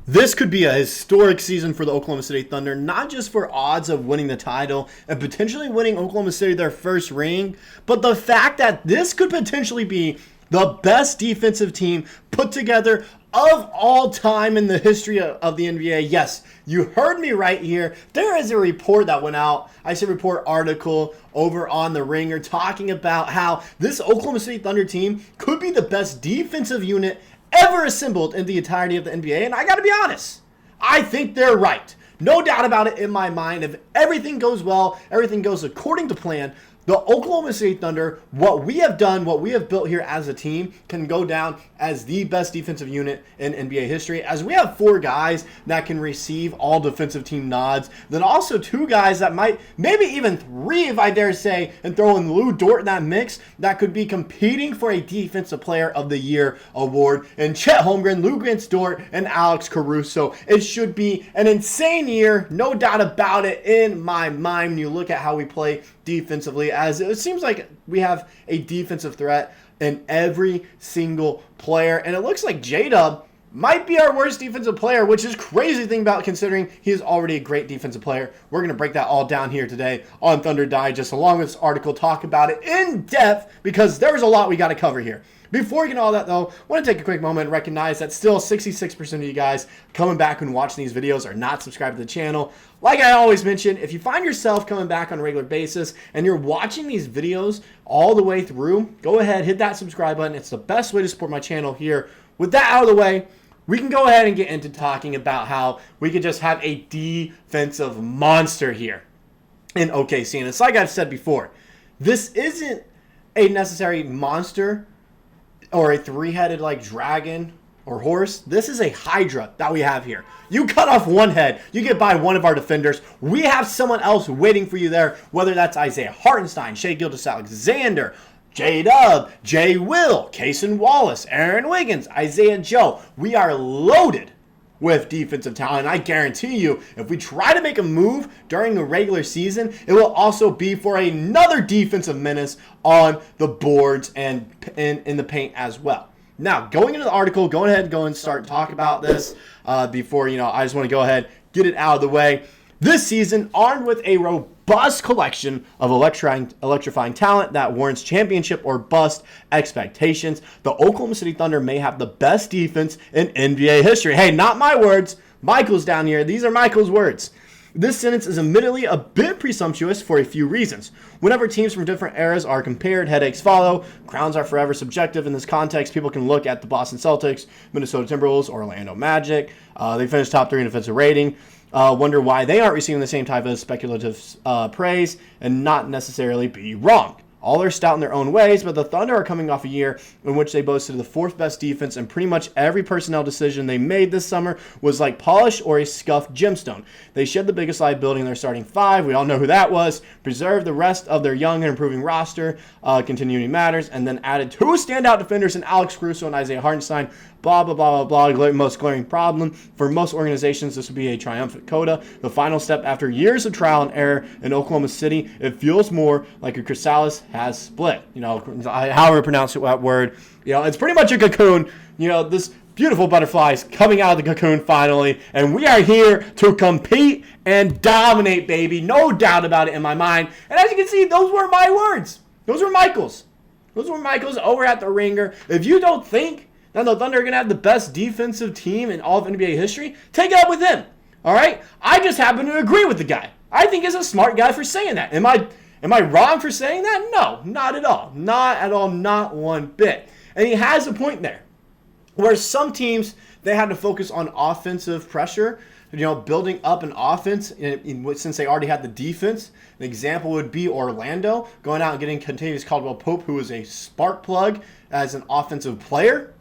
This could be a historic season for the Oklahoma City Thunder, not just for odds of winning the title and potentially winning Oklahoma City their first ring, but the fact that this could potentially be the best defensive team put together of all time in the history of the NBA. Yes, you heard me right here. There is a report that went out, I say report article over on The Ringer, talking about how this Oklahoma City Thunder team could be the best defensive unit ever assembled in the entirety of the NBA. And I got to be honest, I think they're right. No doubt about it in my mind. If everything goes well, everything goes according to plan, the Oklahoma City Thunder, what we have done, what we have built here as a team, can go down as the best defensive unit in NBA history, as we have 4 guys that can receive all defensive team nods, then also 2 guys that might, maybe even 3 if I dare say, and throw in Lou Dort in that mix, that could be competing for a Defensive Player of the Year award, and Chet Holmgren, Lou Dort, and Alex Caruso. It should be an insane year, no doubt about it in my mind when you look at how we play defensively, as it seems like we have a defensive threat in every single player. And it looks like J-Dub might be our worst defensive player, which is crazy thing about considering he is already a great defensive player. We're going to break that all down here today on Thunder Digest, along with this article, talk about it in depth, because there's a lot we got to cover here. Before we get all that, though, I want to take a quick moment and recognize that still 66% of you guys coming back and watching these videos are not subscribed to the channel. Like I always mention, if you find yourself coming back on a regular basis and you're watching these videos all the way through, go ahead, hit that subscribe button. It's the best way to support my channel here. With that out of the way, we can go ahead and get into talking about how we could just have a defensive monster here in OKC. And it's like I've said before, this isn't a necessary monster or a 3-headed like dragon or horse. This is a hydra that we have here. You cut off one head, you get by one of our defenders. We have someone else waiting for you there, whether that's Isaiah Hartenstein, Shai Gilgeous-Alexander, J-Dub, J. Will, Cason Wallace, Aaron Wiggins, Isaiah Joe. We are loaded with defensive talent. And I guarantee you, if we try to make a move during the regular season, it will also be for another defensive menace on the boards and in the paint as well. Now, going into the article, go ahead and go and start talk about this before, I just want to go ahead, get it out of the way. This season, armed with a robust collection of electrifying talent that warrants championship or bust expectations, the Oklahoma City Thunder may have the best defense in NBA history. Hey, not my words. Michael's down here. These are Michael's words. This sentence is admittedly a bit presumptuous for a few reasons. Whenever teams from different eras are compared, headaches follow. Crowns are forever subjective. In this context, people can look at the Boston Celtics, Minnesota Timberwolves, Orlando Magic. They finished top 3 in defensive rating. Wonder why they aren't receiving the same type of speculative praise and not necessarily be wrong. All are stout in their own ways, but the Thunder are coming off a year in which they boasted the 4th best defense, and pretty much every personnel decision they made this summer was like polish or a scuffed gemstone. They shed the biggest liability in their starting 5. We all know who that was. Preserved the rest of their young and improving roster. Continuity matters. And then added 2 standout defenders in Alex Caruso and Isaiah Hartenstein. Blah, blah, blah, blah, blah. Most glaring problem. For most organizations, this would be a triumphant coda. The final step after years of trial and error in Oklahoma City. It feels more like a chrysalis has split. However pronounce that word. It's pretty much a cocoon. This beautiful butterfly is coming out of the cocoon finally. And we are here to compete and dominate, baby. No doubt about it in my mind. And as you can see, those were my words. Those were Michael's. Those were Michael's over at The Ringer. If you don't think that the Thunder are going to have the best defensive team in all of NBA history, take it up with him. All right? I just happen to agree with the guy. I think he's a smart guy for saying that. Am I wrong for saying that? No, not at all. Not at all, not one bit. And he has a point there. Where some teams, they had to focus on offensive pressure, building up an offense since they already had the defense. An example would be Orlando, going out and getting Kentavious Caldwell-Pope, who is a spark plug as an offensive player.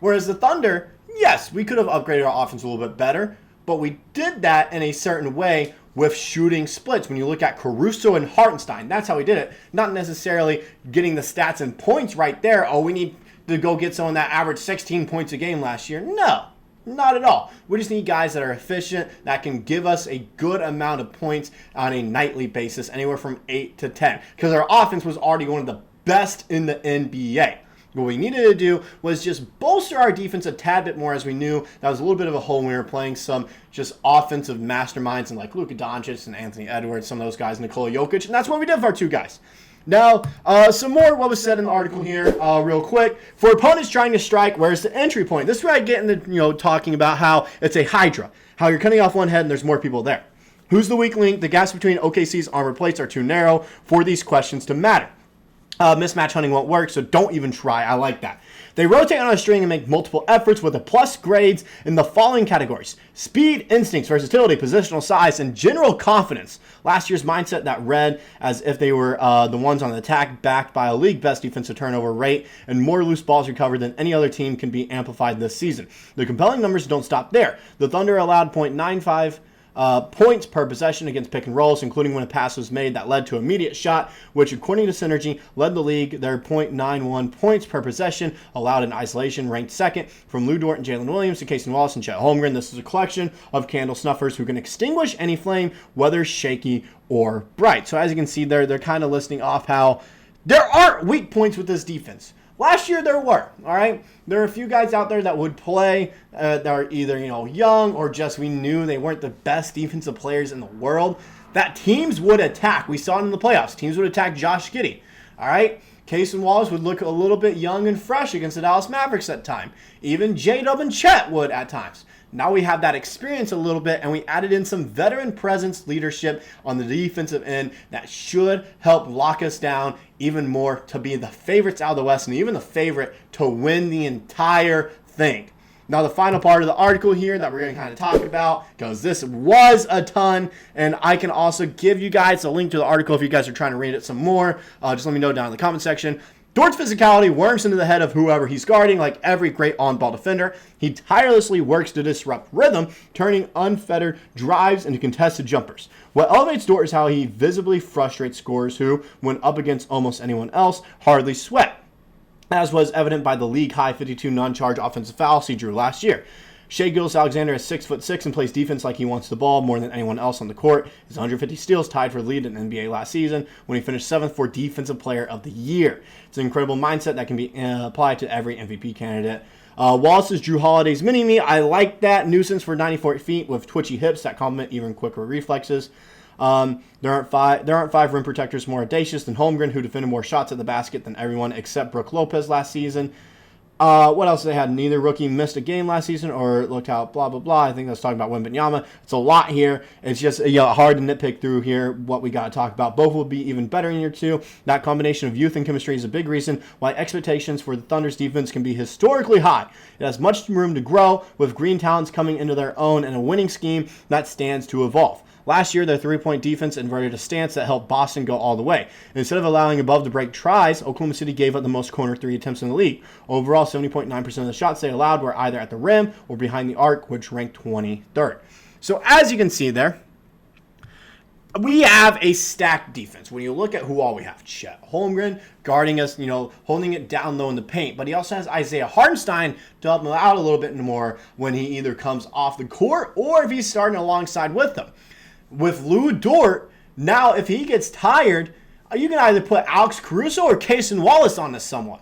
Whereas the Thunder, yes, we could have upgraded our offense a little bit better, but we did that in a certain way with shooting splits. When you look at Caruso and Hartenstein, that's how we did it. Not necessarily getting the stats and points right there. Oh, we need to go get someone that averaged 16 points a game last year. No, not at all. We just need guys that are efficient, that can give us a good amount of points on a nightly basis, anywhere from 8 to 10. Because our offense was already one of the best in the NBA. What we needed to do was just bolster our defense a tad bit more, as we knew that was a little bit of a hole when we were playing some just offensive masterminds and like Luka Doncic and Anthony Edwards, some of those guys, Nikola Jokic, and that's what we did with our two guys. Now, some more what was said in the article here, real quick. For opponents trying to strike, where's the entry point? This is where I get into, talking about how it's a hydra, how you're cutting off one head and there's more people there. Who's the weak link? The gaps between OKC's armor plates are too narrow for these questions to matter. Mismatch hunting won't work, so don't even try. I like that. They rotate on a string and make multiple efforts with a plus grades in the following categories: speed, instincts, versatility, positional size, and general confidence. Last year's mindset that read as if they were the ones on the attack, backed by a league best defensive turnover rate and more loose balls recovered than any other team, can be amplified this season. The compelling numbers don't stop there. The Thunder allowed .95 points per possession against pick and rolls, including when a pass was made that led to immediate shot, which according to Synergy led the league. Their .91 points per possession allowed in isolation ranked second, from Dort and Jalen Williams to Cason Wallace and Chet Holmgren. This is a collection of candle snuffers who can extinguish any flame, whether shaky or bright. So as you can see there, they're kind of listing off how there aren't weak points with this defense. Last year there were, all right? There are a few guys out there that would play that are either, young or just we knew they weren't the best defensive players in the world that teams would attack. We saw it in the playoffs. Teams would attack Josh Giddey, all right? Cason Wallace would look a little bit young and fresh against the Dallas Mavericks at time. Even J-Dub and Chet would at times. Now we have that experience a little bit, and we added in some veteran presence leadership on the defensive end that should help lock us down even more to be the favorites out of the West and even the favorite to win the entire thing. Now, the final part of the article here that we're going to kind of talk about, because this was a ton, and I can also give you guys a link to the article if you guys are trying to read it some more. Just let me know down in the comment section. Dort's physicality worms into the head of whoever he's guarding. Like every great on-ball defender, he tirelessly works to disrupt rhythm, turning unfettered drives into contested jumpers. What elevates Dort is how he visibly frustrates scorers who, when up against almost anyone else, hardly sweat, as was evident by the league-high 52 non-charge offensive fouls he drew last year. Shai Gilgeous-Alexander is 6'6" and plays defense like he wants the ball more than anyone else on the court. His 150 steals tied for lead in the NBA last season when he finished 7th for Defensive Player of the Year. It's an incredible mindset that can be applied to every MVP candidate. Wallace's Drew Holiday's mini-me. I like that. Nuisance for 94 feet with twitchy hips that complement even quicker reflexes. There aren't five rim protectors more audacious than Holmgren, who defended more shots at the basket than everyone except Brook Lopez last season. What else they had? Neither rookie missed a game last season or looked out, blah, blah, blah. I think that's talking about Wembanyama. It's a lot here. It's just hard to nitpick through here what we got to talk about. Both will be even better in year two. That combination of youth and chemistry is a big reason why expectations for the Thunder's defense can be historically high. It has much room to grow, with green talents coming into their own and a winning scheme that stands to evolve. Last year, their three-point defense inverted a stance that helped Boston go all the way. Instead of allowing above-the-break tries, Oklahoma City gave up the most corner three attempts in the league. Overall, 70.9% of the shots they allowed were either at the rim or behind the arc, which ranked 23rd. So as you can see there, we have a stacked defense. When you look at who all we have, Chet Holmgren guarding us, holding it down low in the paint. But he also has Isaiah Hartenstein to help him out a little bit more when he either comes off the court or if he's starting alongside with them. With Dort, now if he gets tired, you can either put Alex Caruso or Cason Wallace on to someone.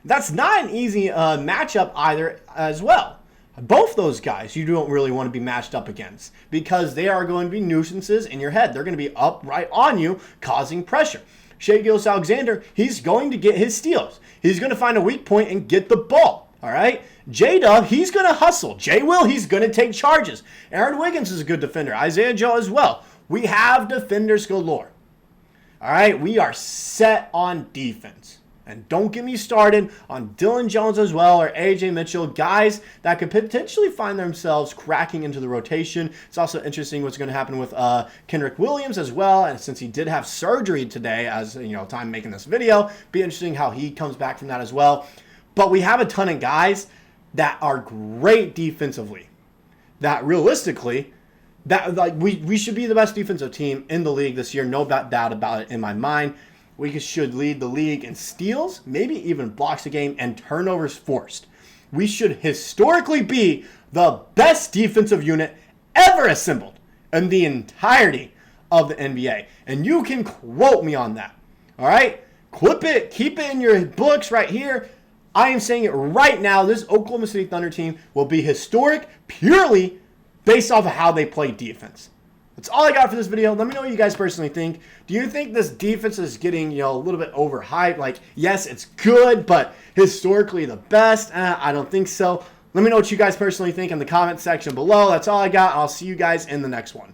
That's not an easy matchup either as well. Both those guys you don't really want to be matched up against because they are going to be nuisances in your head. They're going to be up right on you, causing pressure. Shai Gilgeous-Alexander, he's going to get his steals. He's going to find a weak point and get the ball. All right? J-Dub, he's going to hustle. J-Will, he's going to take charges. Aaron Wiggins is a good defender. Isaiah Joe as well. We have defenders galore. All right? We are set on defense. And don't get me started on Dylan Jones as well or A.J. Mitchell, guys that could potentially find themselves cracking into the rotation. It's also interesting what's going to happen with Kenrich Williams as well. And since he did have surgery today, as time making this video, be interesting how he comes back from that as well. But we have a ton of guys that are great defensively, that realistically, we should be the best defensive team in the league this year. No doubt about it in my mind. We should lead the league in steals, maybe even blocks a game, and turnovers forced. We should historically be the best defensive unit ever assembled in the entirety of the NBA. And you can quote me on that. All right? Clip it. Keep it in your books right here. I am saying it right now. This Oklahoma City Thunder team will be historic purely based off of how they play defense. That's all I got for this video. Let me know what you guys personally think. Do you think this defense is getting, a little bit overhyped? Like, yes, it's good, but historically the best? I don't think so. Let me know what you guys personally think in the comment section below. That's all I got. I'll see you guys in the next one.